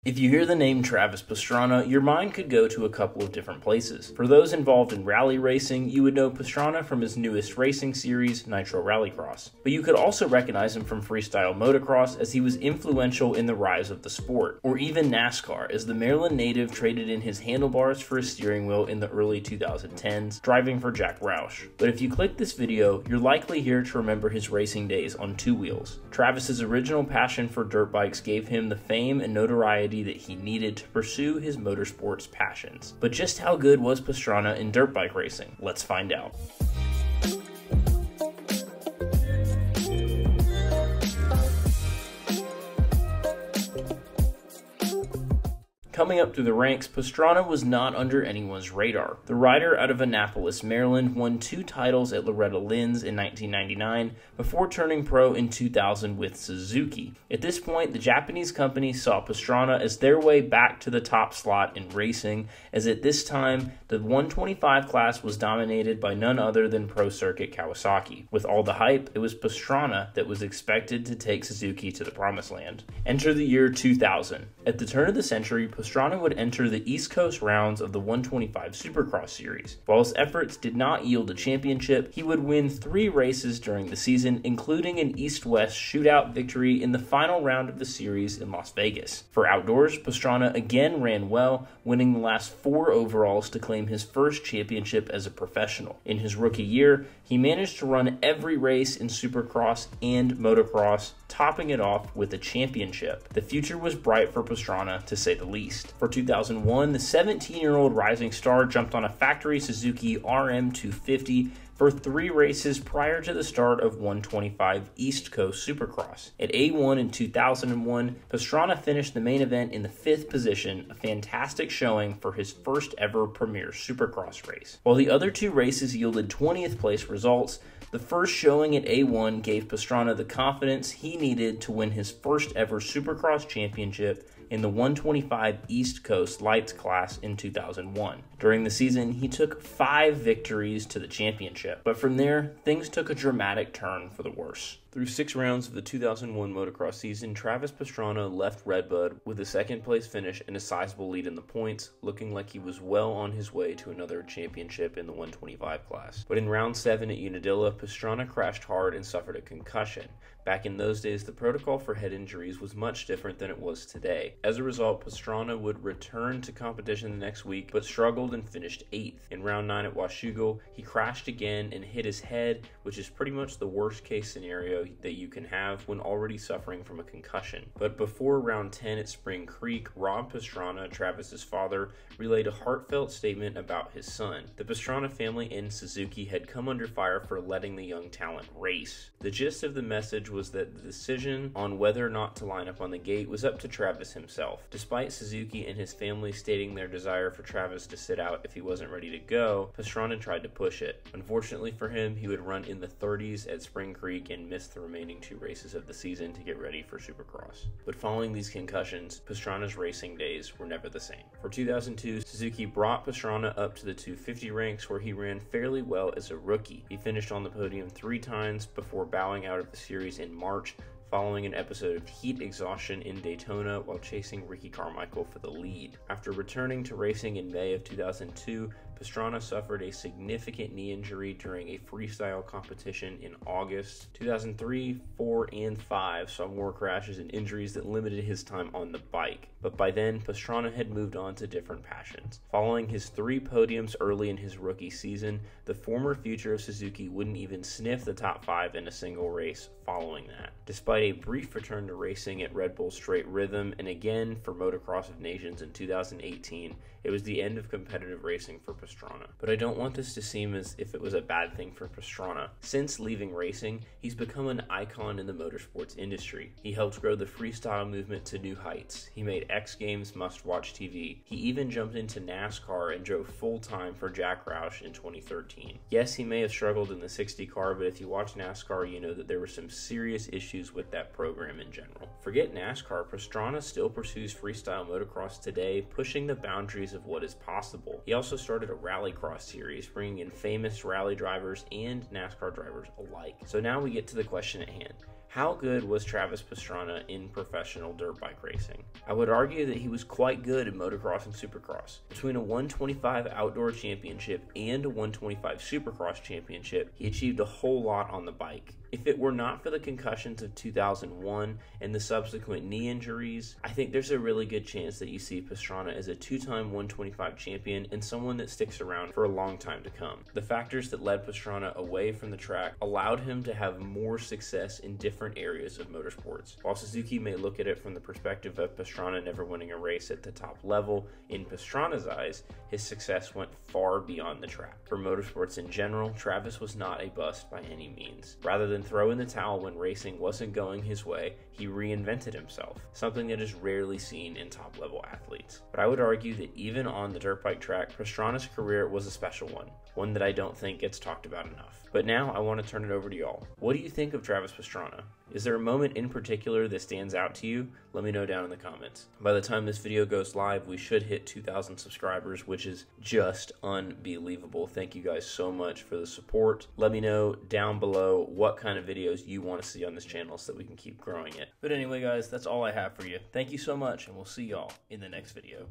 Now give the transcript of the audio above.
If you hear the name Travis Pastrana, your mind could go to a couple of different places. For those involved in rally racing, you would know Pastrana from his newest racing series, Nitro Rallycross. But you could also recognize him from freestyle motocross, as he was influential in the rise of the sport. Or even NASCAR, as the Maryland native traded in his handlebars for a steering wheel in the early 2010s, driving for Jack Roush. But if you click this video, you're likely here to remember his racing days on two wheels. Travis's original passion for dirt bikes gave him the fame and notoriety that he needed to pursue his motorsports passions. But just how good was Pastrana in dirt bike racing? Let's find out. Coming up through the ranks, Pastrana was not under anyone's radar. The rider out of Annapolis, Maryland, won 2 titles at Loretta Lynn's in 1999 before turning pro in 2000 with Suzuki. At this point, the Japanese company saw Pastrana as their way back to the top slot in racing, as at this time, the 125 class was dominated by none other than Pro Circuit Kawasaki. With all the hype, it was Pastrana that was expected to take Suzuki to the promised land. Enter the year 2000. At the turn of the century, Pastrana would enter the East Coast rounds of the 125 Supercross Series. While his efforts did not yield a championship, he would win 3 races during the season, including an East-West shootout victory in the final round of the series in Las Vegas. For outdoors, Pastrana again ran well, winning the last 4 overalls to claim his first championship as a professional. In his rookie year, he managed to run every race in Supercross and motocross, topping it off with a championship. The future was bright for Pastrana, to say the least. For 2001, the 17-year-old rising star jumped on a factory Suzuki RM250 for 3 races prior to the start of 125 East Coast Supercross. At A1 in 2001, Pastrana finished the main event in the 5th position, a fantastic showing for his first ever premier Supercross race. While the other 2 races yielded 20th place results, the first showing at A1 gave Pastrana the confidence he needed to win his first ever Supercross championship in the 125 East Coast Lights class in 2001. During the season, he took 5 victories to the championship, but from there, things took a dramatic turn for the worse. Through 6 rounds of the 2001 motocross season, Travis Pastrana left Redbud with a 2nd place finish and a sizable lead in the points, looking like he was well on his way to another championship in the 125 class. But in round 7 at Unadilla, Pastrana crashed hard and suffered a concussion. Back in those days, the protocol for head injuries was much different than it was today. As a result, Pastrana would return to competition the next week, but struggled and finished 8th. In round 9 at Washougal, he crashed again and hit his head, which is pretty much the worst case scenario that you can have when already suffering from a concussion. But before round 10 at Spring Creek, Rob Pastrana, Travis's father, relayed a heartfelt statement about his son. The Pastrana family and Suzuki had come under fire for letting the young talent race. The gist of the message was that the decision on whether or not to line up on the gate was up to Travis himself. Despite Suzuki and his family stating their desire for Travis to sit out if he wasn't ready to go, Pastrana tried to push it. Unfortunately for him, he would run in the 30s at Spring Creek and miss the remaining 2 races of the season to get ready for Supercross. But following these concussions, Pastrana's racing days were never the same. For 2002, Suzuki brought Pastrana up to the 250 ranks, where he ran fairly well as a rookie. He finished on the podium 3 times before bowing out of the series in March, following an episode of heat exhaustion in Daytona while chasing Ricky Carmichael for the lead. After returning to racing in May of 2002, Pastrana suffered a significant knee injury during a freestyle competition in August. 2003, 4, and 5 saw more crashes and injuries that limited his time on the bike. But by then, Pastrana had moved on to different passions. Following his 3 podiums early in his rookie season, the former future of Suzuki wouldn't even sniff the top 5 in a single race following that. Despite a brief return to racing at Red Bull Straight Rhythm and again for Motocross of Nations in 2018, it was the end of competitive racing for Pastrana. But I don't want this to seem as if it was a bad thing for Pastrana. Since leaving racing, he's become an icon in the motorsports industry. He helped grow the freestyle movement to new heights. He made X Games must-watch TV. He even jumped into NASCAR and drove full-time for Jack Roush in 2013. Yes, he may have struggled in the 60 car, but if you watch NASCAR, you know that there were some serious issues with that program in general. Forget NASCAR, Pastrana still pursues freestyle motocross today, pushing the boundaries of what is possible. He also started a rallycross series, bringing in famous rally drivers and NASCAR drivers alike. So now we get to the question at hand. How good was Travis Pastrana in professional dirt bike racing? I would argue that he was quite good in motocross and supercross. Between a 125 outdoor championship and a 125 supercross championship, he achieved a whole lot on the bike. If it were not for the concussions of 2001 and the subsequent knee injuries, I think there's a really good chance that you see Pastrana as a two-time 125 champion and someone that sticks around for a long time to come. The factors that led Pastrana away from the track allowed him to have more success in different areas of motorsports. While Suzuki may look at it from the perspective of Pastrana never winning a race at the top level, in Pastrana's eyes, his success went far beyond the track. For motorsports in general, Travis was not a bust by any means. Rather than throw in the towel when racing wasn't going his way, he reinvented himself, something that is rarely seen in top-level athletes. But I would argue that even on the dirt bike track, Pastrana's career was a special one that I don't think gets talked about enough. But now I want to turn it over to y'all. What do you think of Travis Pastrana? Is there a moment in particular that stands out to you? Let me know down in the comments. By the time this video goes live, we should hit 2,000 subscribers, which is just unbelievable. Thank you guys so much for the support. Let me know down below what kind of videos you want to see on this channel so that we can keep growing it. But anyway, guys, that's all I have for you. Thank you so much, and we'll see y'all in the next video.